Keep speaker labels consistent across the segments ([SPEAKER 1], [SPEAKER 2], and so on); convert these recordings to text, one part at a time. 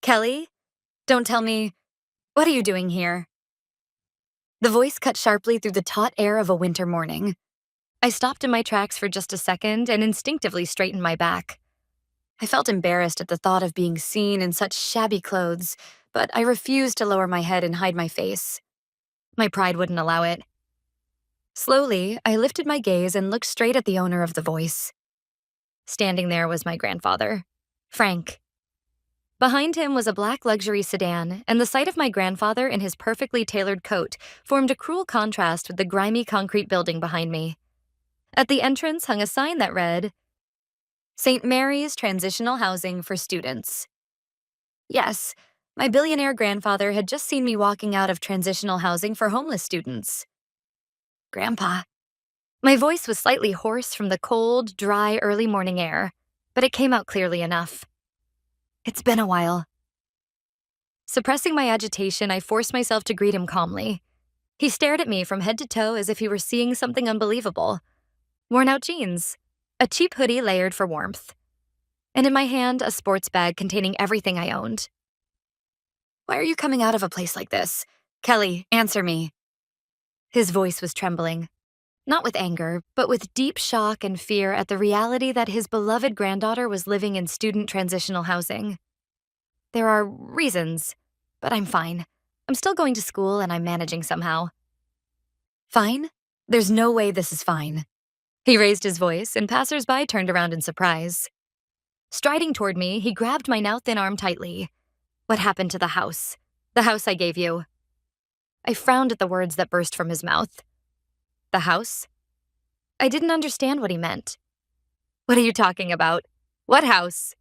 [SPEAKER 1] Kelly? Don't tell me, what are you doing here? The voice cut sharply through the taut air of a winter morning. I stopped in my tracks for just a second and instinctively straightened my back. I felt embarrassed at the thought of being seen in such shabby clothes, but I refused to lower my head and hide my face. My pride wouldn't allow it. Slowly, I lifted my gaze and looked straight at the owner of the voice. Standing there was my grandfather, Frank. Behind him was a black luxury sedan, and the sight of my grandfather in his perfectly tailored coat formed a cruel contrast with the grimy concrete building behind me. At the entrance hung a sign that read, St. Mary's Transitional Housing for Students. Yes, my billionaire grandfather had just seen me walking out of transitional housing for homeless students. Grandpa. My voice was slightly hoarse from the cold, dry, early morning air, but it came out clearly enough. It's been a while. Suppressing my agitation, I forced myself to greet him calmly. He stared at me from head to toe as if he were seeing something unbelievable. Worn-out jeans, a cheap hoodie layered for warmth, and in my hand, a sports bag containing everything I owned. Why are you coming out of a place like this? Kelly, answer me. His voice was trembling, not with anger, but with deep shock and fear at the reality that his beloved granddaughter was living in student transitional housing. There are reasons, but I'm fine. I'm still going to school and I'm managing somehow. Fine? There's no way this is fine. He raised his voice, and passers-by turned around in surprise. Striding toward me, he grabbed my now thin arm tightly. What happened to the house? The house I gave you. I frowned at the words that burst from his mouth. The house? I didn't understand what he meant. What are you talking about? What house?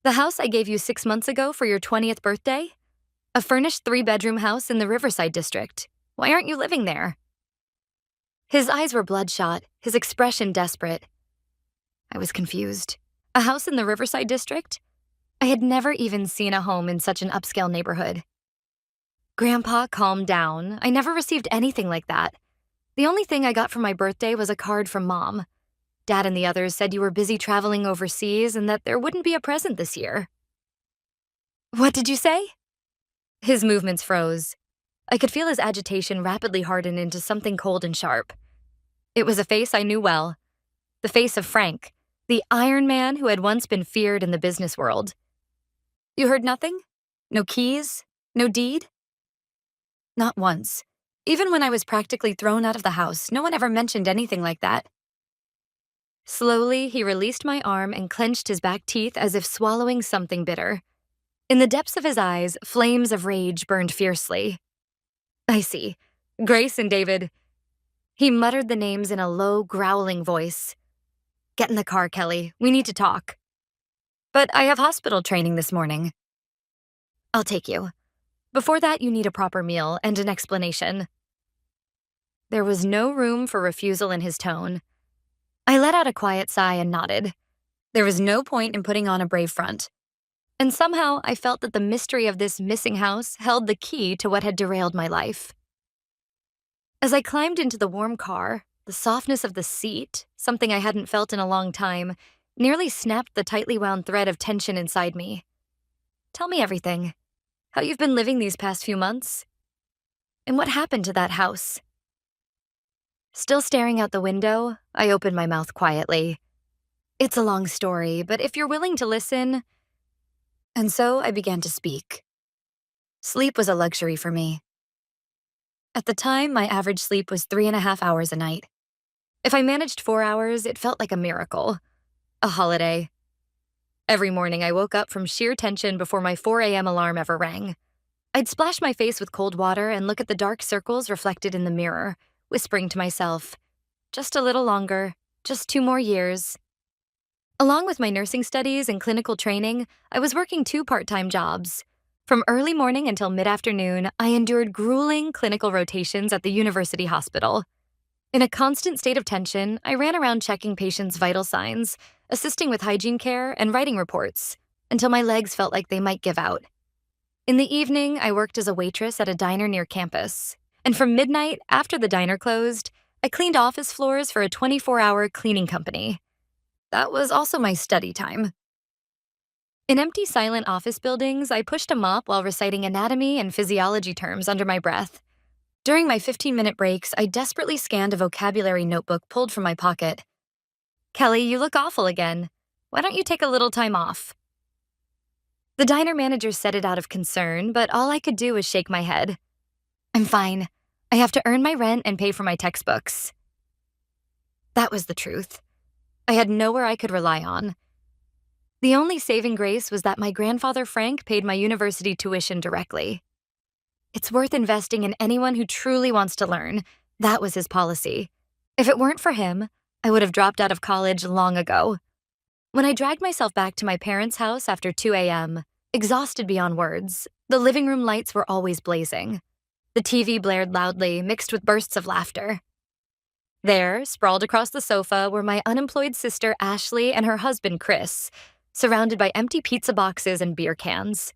[SPEAKER 1] The house I gave you 6 months ago for your 20th birthday? A furnished 3-bedroom house in the Riverside district. Why aren't you living there? His eyes were bloodshot, his expression desperate. I was confused. A house in the Riverside district? I had never even seen a home in such an upscale neighborhood. Grandpa, calm down. I never received anything like that. The only thing I got for my birthday was a card from Mom. Dad and the others said you were busy traveling overseas and that there wouldn't be a present this year. What did you say? His movements froze. I could feel his agitation rapidly harden into something cold and sharp. It was a face I knew well. The face of Frank, the Iron Man who had once been feared in the business world. You heard nothing? No keys? No deed? Not once. Even when I was practically thrown out of the house, no one ever mentioned anything like that. Slowly, he released my arm and clenched his back teeth as if swallowing something bitter. In the depths of his eyes, flames of rage burned fiercely. I see. Grace and David. He muttered the names in a low, growling voice. Get in the car, Kelly. We need to talk. But I have hospital training this morning. I'll take you. Before that, you need a proper meal and an explanation. There was no room for refusal in his tone. I let out a quiet sigh and nodded. There was no point in putting on a brave front. And somehow I felt that the mystery of this missing house held the key to what had derailed my life. As I climbed into the warm car, the softness of the seat, something I hadn't felt in a long time, nearly snapped the tightly wound thread of tension inside me. Tell me everything. How you've been living these past few months. And what happened to that house? Still staring out the window, I opened my mouth quietly. It's a long story, but if you're willing to listen... And so I began to speak. Sleep was a luxury for me. At the time, my average sleep was 3.5 hours a night. If I managed 4 hours, it felt like a miracle. A holiday. Every morning I woke up from sheer tension before my 4 a.m. alarm ever rang. I'd splash my face with cold water and look at the dark circles reflected in the mirror, whispering to myself, just a little longer, just 2 more years. Along with my nursing studies and clinical training, I was working 2 part-time jobs. From early morning until mid-afternoon, I endured grueling clinical rotations at the university hospital. In a constant state of tension, I ran around checking patients' vital signs, assisting with hygiene care, and writing reports, until my legs felt like they might give out. In the evening, I worked as a waitress at a diner near campus. And from midnight, after the diner closed, I cleaned office floors for a 24-hour cleaning company. That was also my study time. In empty, silent office buildings, I pushed a mop while reciting anatomy and physiology terms under my breath. During my 15-minute breaks, I desperately scanned a vocabulary notebook pulled from my pocket. Kelly, you look awful again. Why don't you take a little time off? The diner manager said it out of concern, but all I could do was shake my head. I'm fine. I have to earn my rent and pay for my textbooks. That was the truth. I had nowhere I could rely on. The only saving grace was that my grandfather Frank paid my university tuition directly. It's worth investing in anyone who truly wants to learn. That was his policy. If it weren't for him, I would have dropped out of college long ago. When I dragged myself back to my parents' house after 2 a.m., exhausted beyond words, the living room lights were always blazing. The TV blared loudly, mixed with bursts of laughter. There, sprawled across the sofa, were my unemployed sister Ashley and her husband Chris, surrounded by empty pizza boxes and beer cans.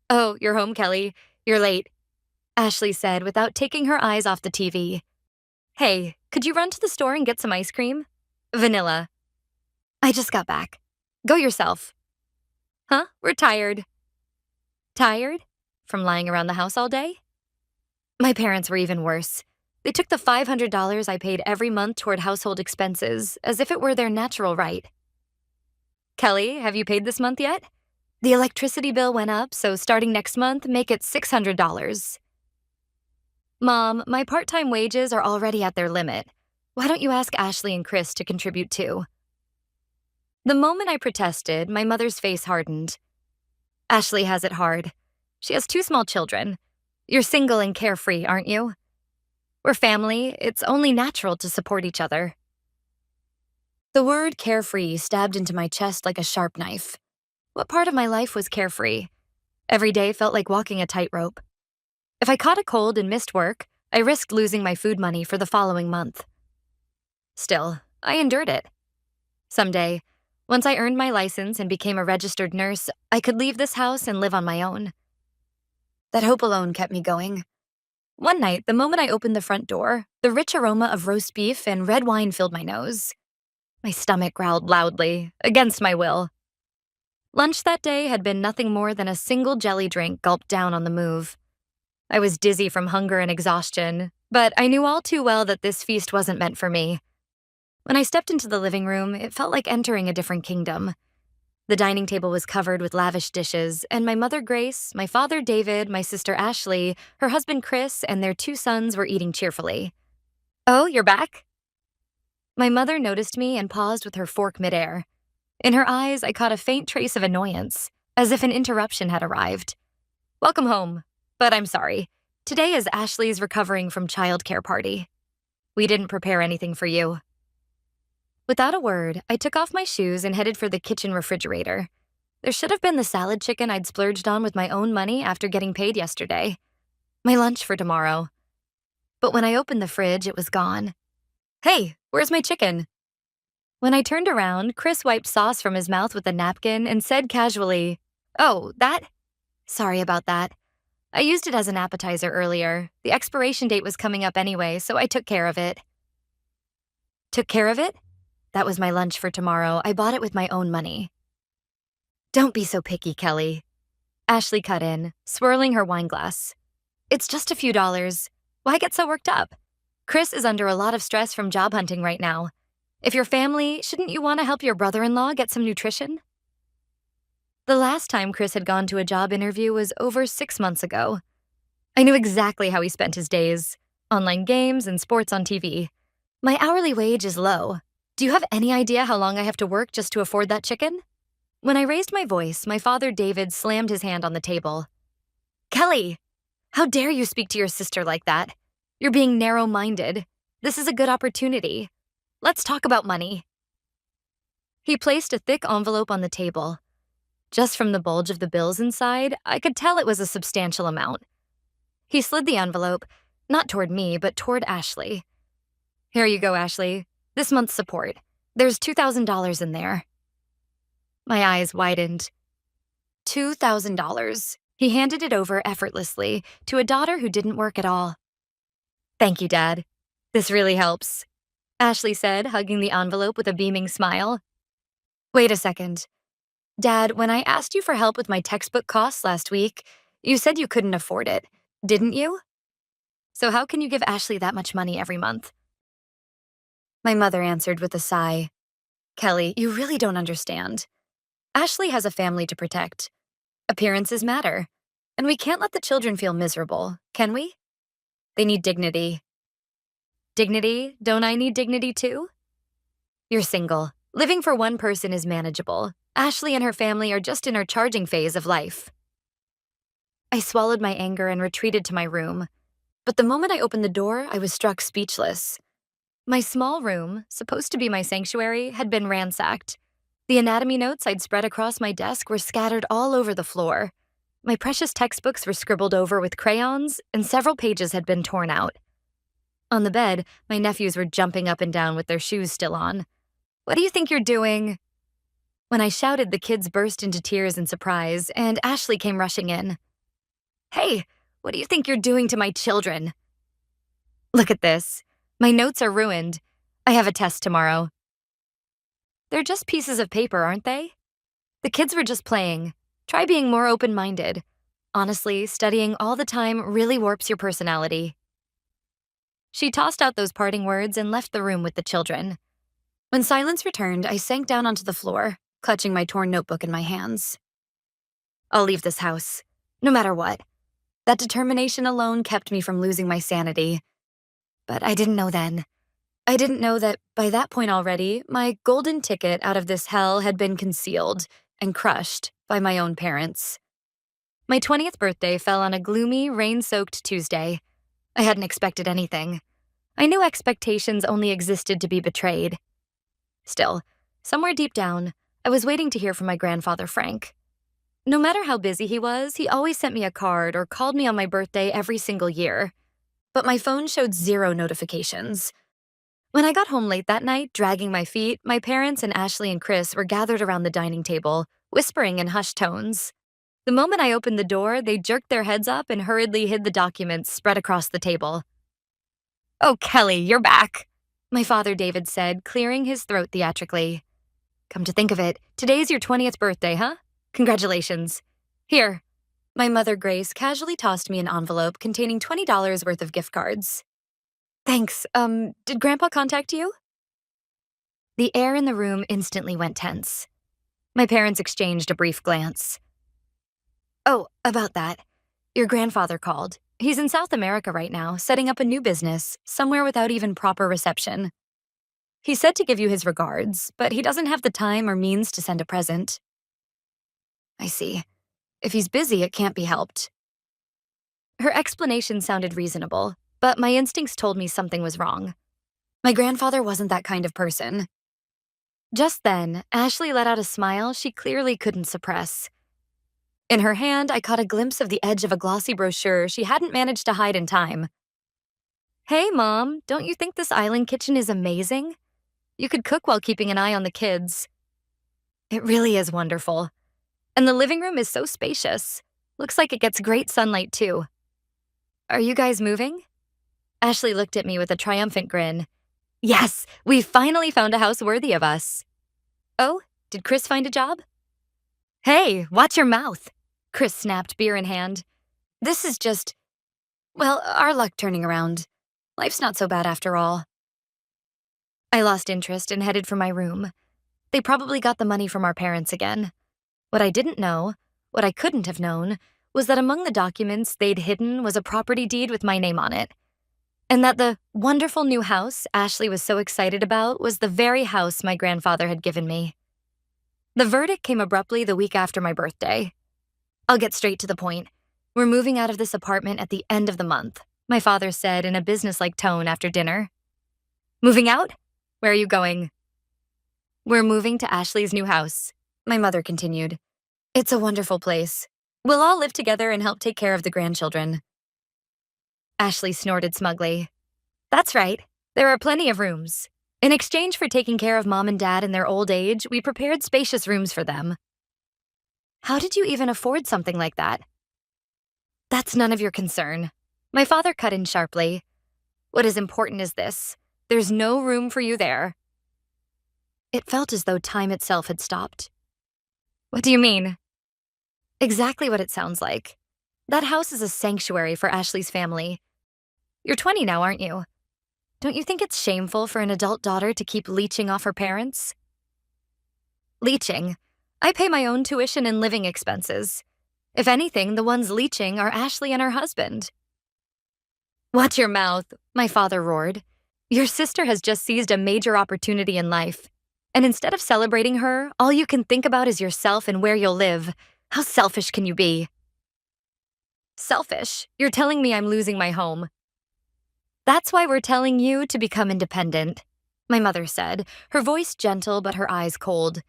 [SPEAKER 1] "Oh, you're home, Kelly. You're late," Ashley said without taking her eyes off the TV. "Hey, could you run to the store and get some ice cream? Vanilla." "I just got back. Go yourself." "Huh? We're tired." "Tired? From lying around the house all day?" My parents were even worse. They took the $500 I paid every month toward household expenses as if it were their natural right. "Kelly, have you paid this month yet? The electricity bill went up, so starting next month, make it $600. "Mom, my part-time wages are already at their limit. Why don't you ask Ashley and Chris to contribute too?" The moment I protested, my mother's face hardened. "Ashley has it hard. She has 2 small children. You're single and carefree, aren't you? We're family. It's only natural to support each other." The word carefree stabbed into my chest like a sharp knife. What part of my life was carefree? Every day felt like walking a tightrope. If I caught a cold and missed work, I risked losing my food money for the following month. Still, I endured it. Someday, once I earned my license and became a registered nurse, I could leave this house and live on my own. That hope alone kept me going. One night, the moment I opened the front door, the rich aroma of roast beef and red wine filled my nose. My stomach growled loudly, against my will. Lunch that day had been nothing more than a single jelly drink gulped down on the move. I was dizzy from hunger and exhaustion, but I knew all too well that this feast wasn't meant for me. When I stepped into the living room, it felt like entering a different kingdom. The dining table was covered with lavish dishes, and my mother Grace, my father David, my sister Ashley, her husband Chris, and their 2 sons were eating cheerfully. "Oh, you're back?" My mother noticed me and paused with her fork midair. In her eyes, I caught a faint trace of annoyance, as if an interruption had arrived. "Welcome home, but I'm sorry. Today is Ashley's recovering from childcare party. We didn't prepare anything for you." Without a word, I took off my shoes and headed for the kitchen refrigerator. There should have been the salad chicken I'd splurged on with my own money after getting paid yesterday. My lunch for tomorrow. But when I opened the fridge, it was gone. "Hey, where's my chicken?" When I turned around, Chris wiped sauce from his mouth with a napkin and said casually, "Oh, that? Sorry about that. I used it as an appetizer earlier. The expiration date was coming up anyway, so I took care of it." Took care of it? That was my lunch for tomorrow. I bought it with my own money. "Don't be so picky, Kelly." Ashley cut in, swirling her wine glass. "It's just a few dollars. Why get so worked up? Chris is under a lot of stress from job hunting right now. If you're family, shouldn't you want to help your brother-in-law get some nutrition?" The last time Chris had gone to a job interview was over 6 months ago. I knew exactly how he spent his days. Online games and sports on TV. My hourly wage is low. Do you have any idea how long I have to work just to afford that chicken? When I raised my voice, my father David slammed his hand on the table. "Kelly, how dare you speak to your sister like that? You're being narrow-minded. This is a good opportunity. Let's talk about money." He placed a thick envelope on the table. Just from the bulge of the bills inside, I could tell it was a substantial amount. He slid the envelope, not toward me, but toward Ashley. "Here you go, Ashley. This month's support. There's $2,000 in there." My eyes widened. $2,000. He handed it over effortlessly to a daughter who didn't work at all. "Thank you, Dad. This really helps," Ashley said, hugging the envelope with a beaming smile. "Wait a second. Dad, when I asked you for help with my textbook costs last week, you said you couldn't afford it, didn't you? So how can you give Ashley that much money every month? My mother answered with a sigh. Kelly, you really don't understand. Ashley has a family to protect. Appearances matter. And we can't let the children feel miserable, can we? They need dignity. Dignity? Don't I need dignity too? You're single. Living for one person is manageable. Ashley and her family are just in her charging phase of life. I swallowed my anger and retreated to my room. But the moment I opened the door, I was struck speechless. My small room, supposed to be my sanctuary, had been ransacked. The anatomy notes I'd spread across my desk were scattered all over the floor. My precious textbooks were scribbled over with crayons, and several pages had been torn out. On the bed, my nephews were jumping up and down with their shoes still on. What do you think you're doing? When I shouted, the kids burst into tears in surprise, and Ashley came rushing in. Hey, what do you think you're doing to my children? Look at this. My notes are ruined. I have a test tomorrow. They're just pieces of paper, aren't they? The kids were just playing. Try being more open-minded. Honestly, studying all the time really warps your personality. She tossed out those parting words and left the room with the children. When silence returned, I sank down onto the floor, clutching my torn notebook in my hands. I'll leave this house, no matter what. That determination alone kept me from losing my sanity. But I didn't know then. I didn't know that by that point already, my golden ticket out of this hell had been concealed and crushed by my own parents. My 20th birthday fell on a gloomy, rain-soaked Tuesday. I hadn't expected anything. I knew expectations only existed to be betrayed. Still, somewhere deep down, I was waiting to hear from my grandfather, Frank. No matter how busy he was, he always sent me a card or called me on my birthday every single year. But my phone showed 0 notifications. When I got home late that night, dragging my feet, my parents and Ashley and Chris were gathered around the dining table, whispering in hushed tones. The moment I opened the door, they jerked their heads up and hurriedly hid the documents spread across the table. "Oh, Kelly, you're back," my father David said, clearing his throat theatrically. "Come to think of it, today's your 20th birthday, huh? Congratulations. Here." My mother Grace casually tossed me an envelope containing $20 worth of gift cards. Thanks. Did Grandpa contact you? The air in the room instantly went tense. My parents exchanged a brief glance. Oh, about that. Your grandfather called. He's in South America right now, setting up a new business, somewhere without even proper reception. He said to give you his regards, but he doesn't have the time or means to send a present. I see. If he's busy, it can't be helped. Her explanation sounded reasonable, but my instincts told me something was wrong. My grandfather wasn't that kind of person. Just then, Ashley let out a smile she clearly couldn't suppress. In her hand, I caught a glimpse of the edge of a glossy brochure she hadn't managed to hide in time. Hey, Mom, don't you think this island kitchen is amazing? You could cook while keeping an eye on the kids. It really is wonderful. And the living room is so spacious. Looks like it gets great sunlight, too. Are you guys moving? Ashley looked at me with a triumphant grin. Yes, we finally found a house worthy of us. Oh, did Chris find a job? Hey, watch your mouth, Chris snapped, beer in hand. This is just, well, our luck turning around. Life's not so bad after all. I lost interest and headed for my room. They probably got the money from our parents again. What I didn't know, what I couldn't have known, was that among the documents they'd hidden was a property deed with my name on it. And that the wonderful new house Ashley was so excited about was the very house my grandfather had given me. The verdict came abruptly the week after my birthday. I'll get straight to the point. We're moving out of this apartment at the end of the month, my father said in a businesslike tone after dinner. Moving out? Where are you going? We're moving to Ashley's new house, my mother continued. It's a wonderful place. We'll all live together and help take care of the grandchildren. Ashley snorted smugly. That's right. There are plenty of rooms. In exchange for taking care of Mom and Dad in their old age, we prepared spacious rooms for them. How did you even afford something like that? That's none of your concern. My father cut in sharply. What is important is this. There's no room for you there. It felt as though time itself had stopped. What do you mean? Exactly what it sounds like. That house is a sanctuary for Ashley's family. You're 20 now, aren't you? Don't you think it's shameful for an adult daughter to keep leeching off her parents? Leeching? I pay my own tuition and living expenses. If anything, the ones leeching are Ashley and her husband. Watch your mouth, my father roared. Your sister has just seized a major opportunity in life. And instead of celebrating her, all you can think about is yourself and where you'll live. How selfish can you be? Selfish? You're telling me I'm losing my home. That's why we're telling you to become independent, my mother said, her voice gentle but her eyes cold.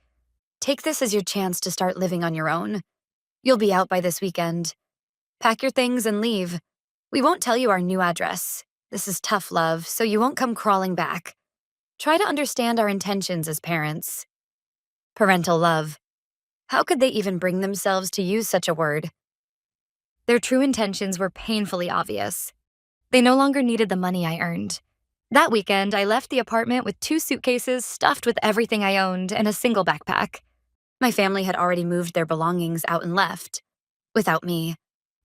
[SPEAKER 1] Take this as your chance to start living on your own. You'll be out by this weekend. Pack your things and leave. We won't tell you our new address. This is tough love, so you won't come crawling back. Try to understand our intentions as parents. Parental love. How could they even bring themselves to use such a word? Their true intentions were painfully obvious. They no longer needed the money I earned. That weekend, I left the apartment with 2 suitcases stuffed with everything I owned and a single backpack. My family had already moved their belongings out and left. Without me.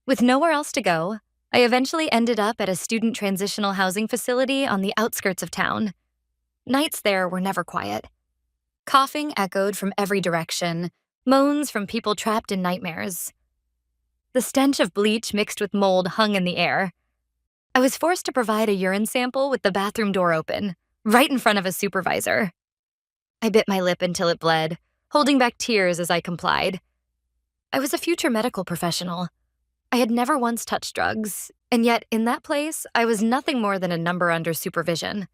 [SPEAKER 1] With nowhere else to go, I eventually ended up at a student transitional housing facility on the outskirts of town. Nights there were never quiet. Coughing echoed from every direction, moans from people trapped in nightmares. The stench of bleach mixed with mold hung in the air. I was forced to provide a urine sample with the bathroom door open, right in front of a supervisor. I bit my lip until it bled, holding back tears as I complied. I was a future medical professional. I had never once touched drugs, and yet in that place, I was nothing more than a number under supervision.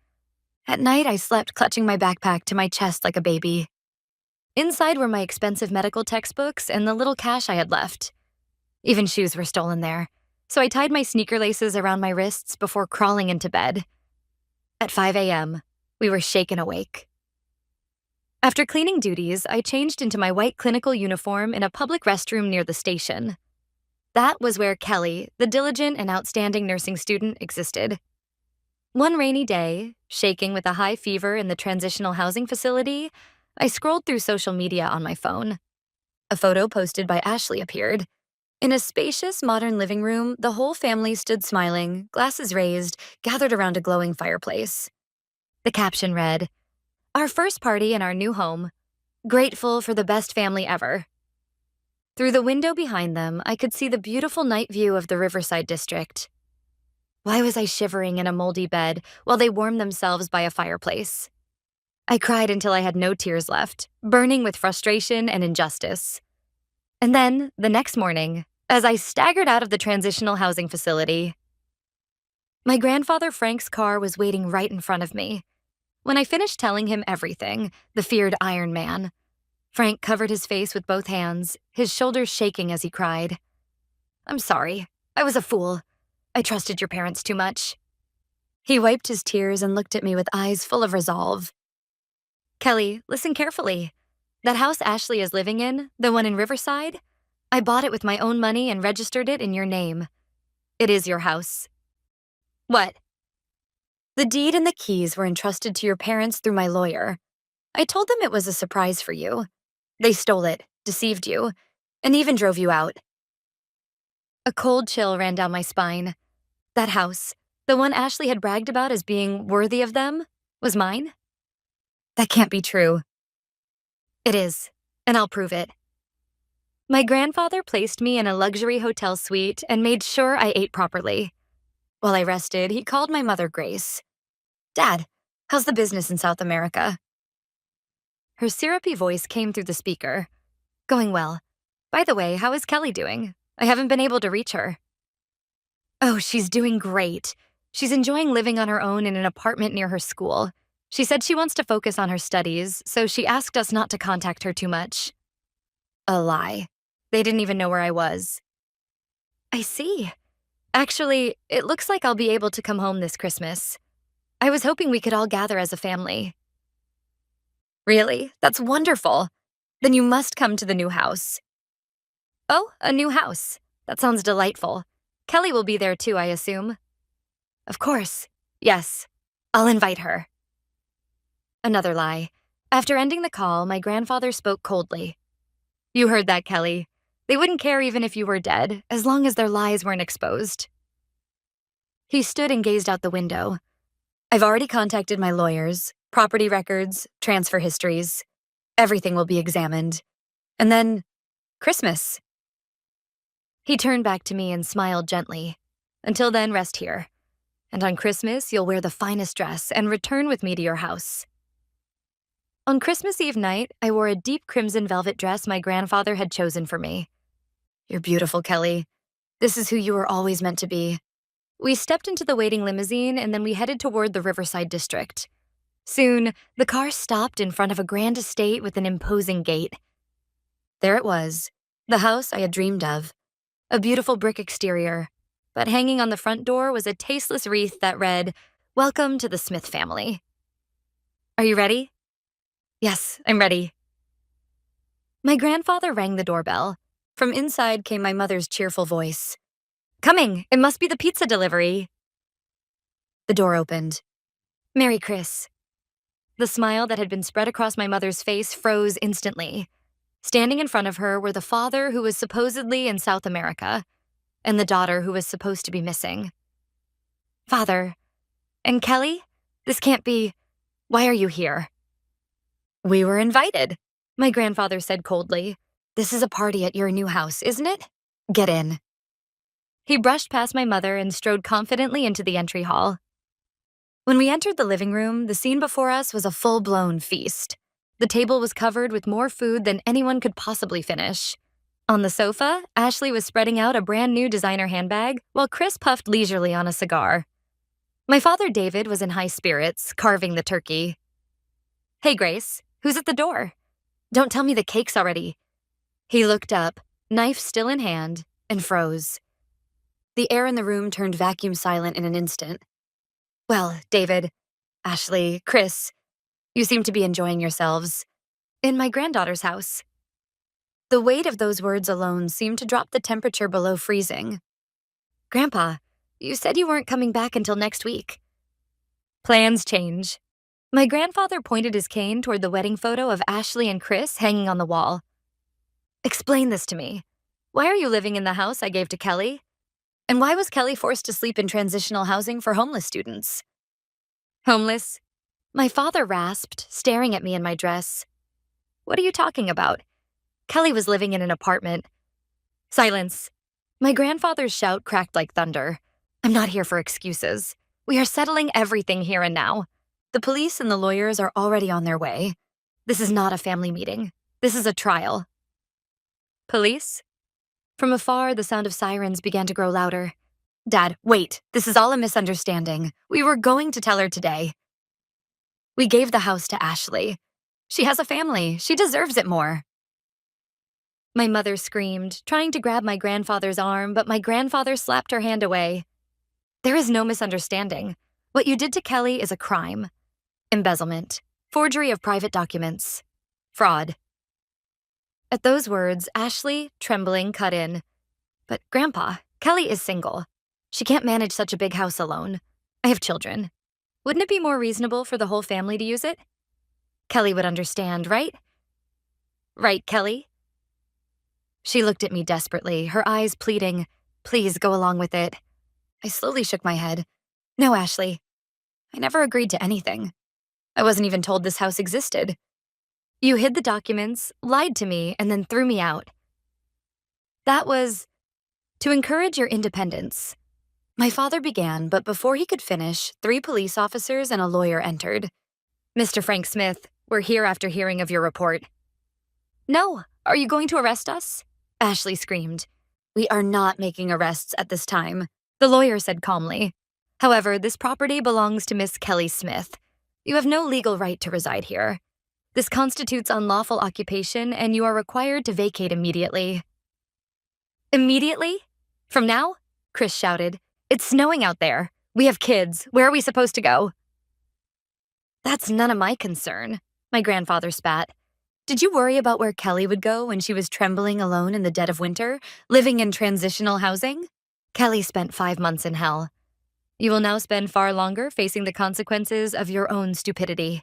[SPEAKER 1] At night, I slept clutching my backpack to my chest like a baby. Inside were my expensive medical textbooks and the little cash I had left. Even shoes were stolen there, so I tied my sneaker laces around my wrists before crawling into bed. At 5 a.m., we were shaken awake. After cleaning duties, I changed into my white clinical uniform in a public restroom near the station. That was where Kelly, the diligent and outstanding nursing student, existed. One rainy day, shaking with a high fever in the transitional housing facility, I scrolled through social media on my phone. A photo posted by Ashley appeared. In a spacious, modern living room, the whole family stood smiling, glasses raised, gathered around a glowing fireplace. The caption read, "Our first party in our new home. Grateful for the best family ever." Through the window behind them, I could see the beautiful night view of the Riverside district. Why was I shivering in a moldy bed while they warmed themselves by a fireplace? I cried until I had no tears left, burning with frustration and injustice. And then, the next morning, as I staggered out of the transitional housing facility, my grandfather Frank's car was waiting right in front of me. When I finished telling him everything, the feared Iron Man, Frank covered his face with both hands, his shoulders shaking as he cried. "I'm sorry. I was a fool. I trusted your parents too much." He wiped his tears and looked at me with eyes full of resolve. "Kelly, listen carefully. That house Ashley is living in, the one in Riverside, I bought it with my own money and registered it in your name. It is your house." "What?" "The deed and the keys were entrusted to your parents through my lawyer. I told them it was a surprise for you. They stole it, deceived you, and even drove you out." A cold chill ran down my spine. That house, the one Ashley had bragged about as being worthy of them, was mine? That can't be true. It is, and I'll prove it. My grandfather placed me in a luxury hotel suite and made sure I ate properly. While I rested, he called my mother Grace. "Dad, how's the business in South America?" Her syrupy voice came through the speaker. "Going well. By the way, how is Kelly doing? I haven't been able to reach her." "Oh, she's doing great. She's enjoying living on her own in an apartment near her school. She said she wants to focus on her studies, so she asked us not to contact her too much." A lie. They didn't even know where I was. "I see. Actually, it looks like I'll be able to come home this Christmas. I was hoping we could all gather as a family." "Really? That's wonderful. Then you must come to the new house." "Oh, a new house. That sounds delightful. Kelly will be there too, I assume." "Of course. Yes. I'll invite her." Another lie. After ending the call, my grandfather spoke coldly. You heard that, Kelly. They wouldn't care even if you were dead, as long as their lies weren't exposed. He stood and gazed out the window. I've already contacted my lawyers, property records, transfer histories. Everything will be examined. And then, Christmas. He turned back to me and smiled gently. Until then, rest here. And on Christmas, you'll wear the finest dress and return with me to your house. On Christmas Eve night, I wore a deep crimson velvet dress my grandfather had chosen for me. You're beautiful, Kelly. This is who you were always meant to be. We stepped into the waiting limousine and then we headed toward the Riverside district. Soon, the car stopped in front of a grand estate with an imposing gate. There it was, the house I had dreamed of. A beautiful brick exterior, but hanging on the front door was a tasteless wreath that read, "Welcome to the Smith family." Are you ready? Yes, I'm ready. My grandfather rang the doorbell. From inside came my mother's cheerful voice. Coming, it must be the pizza delivery. The door opened. Merry Chris. The smile that had been spread across my mother's face froze instantly. Standing in front of her were the father who was supposedly in South America, and the daughter who was supposed to be missing. Father, and Kelly? This can't be. Why are you here? We were invited, my grandfather said coldly. This is a party at your new house, isn't it? Get in. He brushed past my mother and strode confidently into the entry hall. When we entered the living room, the scene before us was a full-blown feast. The table was covered with more food than anyone could possibly finish. On the sofa, Ashley was spreading out a brand new designer handbag, while Chris puffed leisurely on a cigar. My father, David, was in high spirits, carving the turkey. Hey, Grace, who's at the door? Don't tell me the cake's already. He looked up, knife still in hand, and froze. The air in the room turned vacuum silent in an instant. Well, David, Ashley, Chris, you seem to be enjoying yourselves. In my granddaughter's house. The weight of those words alone seemed to drop the temperature below freezing. Grandpa, you said you weren't coming back until next week. Plans change. My grandfather pointed his cane toward the wedding photo of Ashley and Chris hanging on the wall. Explain this to me. Why are you living in the house I gave to Kelly? And why was Kelly forced to sleep in transitional housing for homeless students? Homeless? My father rasped, staring at me in my dress. What are you talking about? Kelly was living in an apartment. Silence. My grandfather's shout cracked like thunder. I'm not here for excuses. We are settling everything here and now. The police and the lawyers are already on their way. This is not a family meeting. This is a trial. Police? From afar, the sound of sirens began to grow louder. Dad, wait. This is all a misunderstanding. We were going to tell her today. We gave the house to Ashley. She has a family. She deserves it more. My mother screamed, trying to grab my grandfather's arm, but my grandfather slapped her hand away. There is no misunderstanding. What you did to Kelly is a crime. Embezzlement. Forgery of private documents. Fraud. At those words, Ashley, trembling, cut in. But Grandpa, Kelly is single. She can't manage such a big house alone. I have children. Wouldn't it be more reasonable for the whole family to use it? Kelly would understand, right? Right, Kelly? She looked at me desperately, her eyes pleading, please go along with it. I slowly shook my head. No, Ashley. I never agreed to anything. I wasn't even told this house existed. You hid the documents, lied to me, and then threw me out. That was to encourage your independence. My father began, but before he could finish, 3 police officers and a lawyer entered. Mr. Frank Smith, we're here after hearing of your report. No, are you going to arrest us? Ashley screamed. We are not making arrests at this time, the lawyer said calmly. However, this property belongs to Miss Kelly Smith. You have no legal right to reside here. This constitutes unlawful occupation, and you are required to vacate immediately. Immediately? From now? Chris shouted. It's snowing out there. We have kids. Where are we supposed to go? That's none of my concern, my grandfather spat. Did you worry about where Kelly would go when she was trembling alone in the dead of winter, living in transitional housing? Kelly spent 5 months in hell. You will now spend far longer facing the consequences of your own stupidity.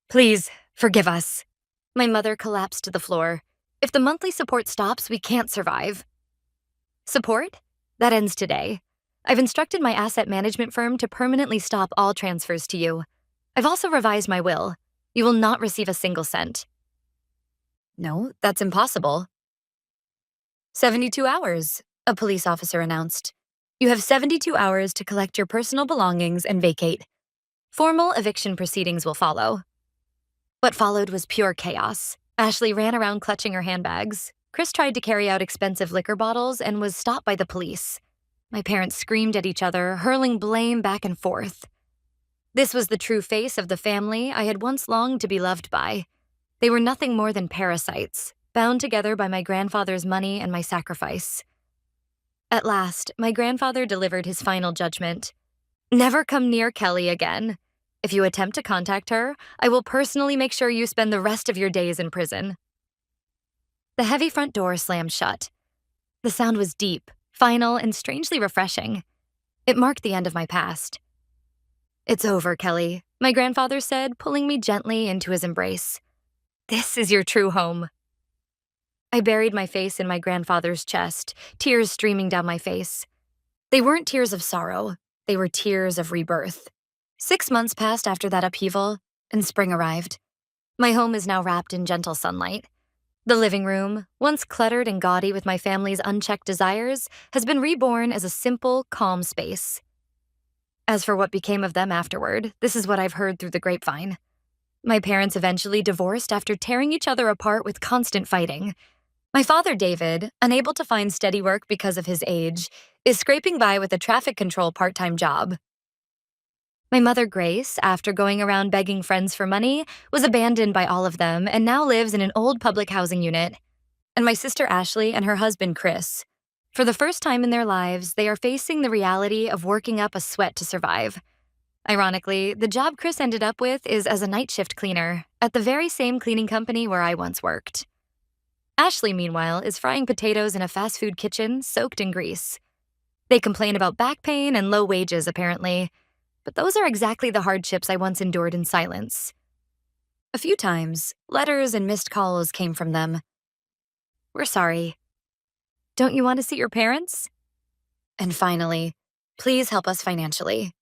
[SPEAKER 1] Please, forgive us. My mother collapsed to the floor. If the monthly support stops, we can't survive. Support? That ends today. I've instructed my asset management firm to permanently stop all transfers to you. I've also revised my will. You will not receive a single cent. No, that's impossible. 72 hours, a police officer announced. You have 72 hours to collect your personal belongings and vacate. Formal eviction proceedings will follow. What followed was pure chaos. Ashley ran around clutching her handbags. Chris tried to carry out expensive liquor bottles and was stopped by the police. My parents screamed at each other, hurling blame back and forth. This was the true face of the family I had once longed to be loved by. They were nothing more than parasites, bound together by my grandfather's money and my sacrifice. At last, my grandfather delivered his final judgment. Never come near Kelly again. If you attempt to contact her, I will personally make sure you spend the rest of your days in prison. The heavy front door slammed shut. The sound was deep, final, and strangely refreshing. It marked the end of my past. It's over, Kelly, my grandfather said, pulling me gently into his embrace. This is your true home. I buried my face in my grandfather's chest, tears streaming down my face. They weren't tears of sorrow. They were tears of rebirth. 6 months passed after that upheaval, and spring arrived. My home is now wrapped in gentle sunlight. The living room, once cluttered and gaudy with my family's unchecked desires, has been reborn as a simple, calm space. As for what became of them afterward, this is what I've heard through the grapevine. My parents eventually divorced after tearing each other apart with constant fighting. My father, David, unable to find steady work because of his age, is scraping by with a traffic control part-time job. My mother, Grace, after going around begging friends for money, was abandoned by all of them and now lives in an old public housing unit. And my sister, Ashley, and her husband, Chris. For the first time in their lives, they are facing the reality of working up a sweat to survive. Ironically, the job Chris ended up with is as a night shift cleaner at the very same cleaning company where I once worked. Ashley, meanwhile, is frying potatoes in a fast food kitchen soaked in grease. They complain about back pain and low wages, apparently. But those are exactly the hardships I once endured in silence. A few times, letters and missed calls came from them. We're sorry. Don't you want to see your parents? And finally, please help us financially.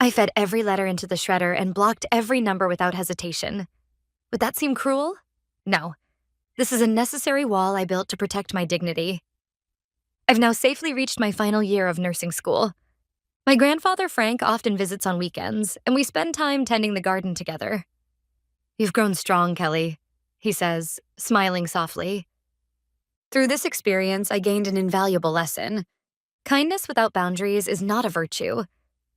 [SPEAKER 1] I fed every letter into the shredder and blocked every number without hesitation. Would that seem cruel? No. This is a necessary wall I built to protect my dignity. I've now safely reached my final year of nursing school. My grandfather, Frank, often visits on weekends, and we spend time tending the garden together. You've grown strong, Kelly, he says, smiling softly. Through this experience, I gained an invaluable lesson. Kindness without boundaries is not a virtue.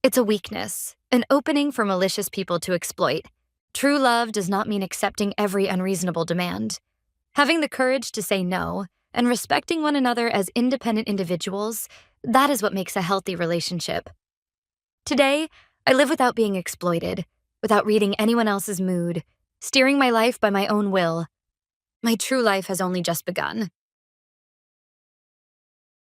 [SPEAKER 1] It's a weakness, an opening for malicious people to exploit. True love does not mean accepting every unreasonable demand. Having the courage to say no, and respecting one another as independent individuals, that is what makes a healthy relationship. Today, I live without being exploited, without reading anyone else's mood, steering my life by my own will. My true life has only just begun.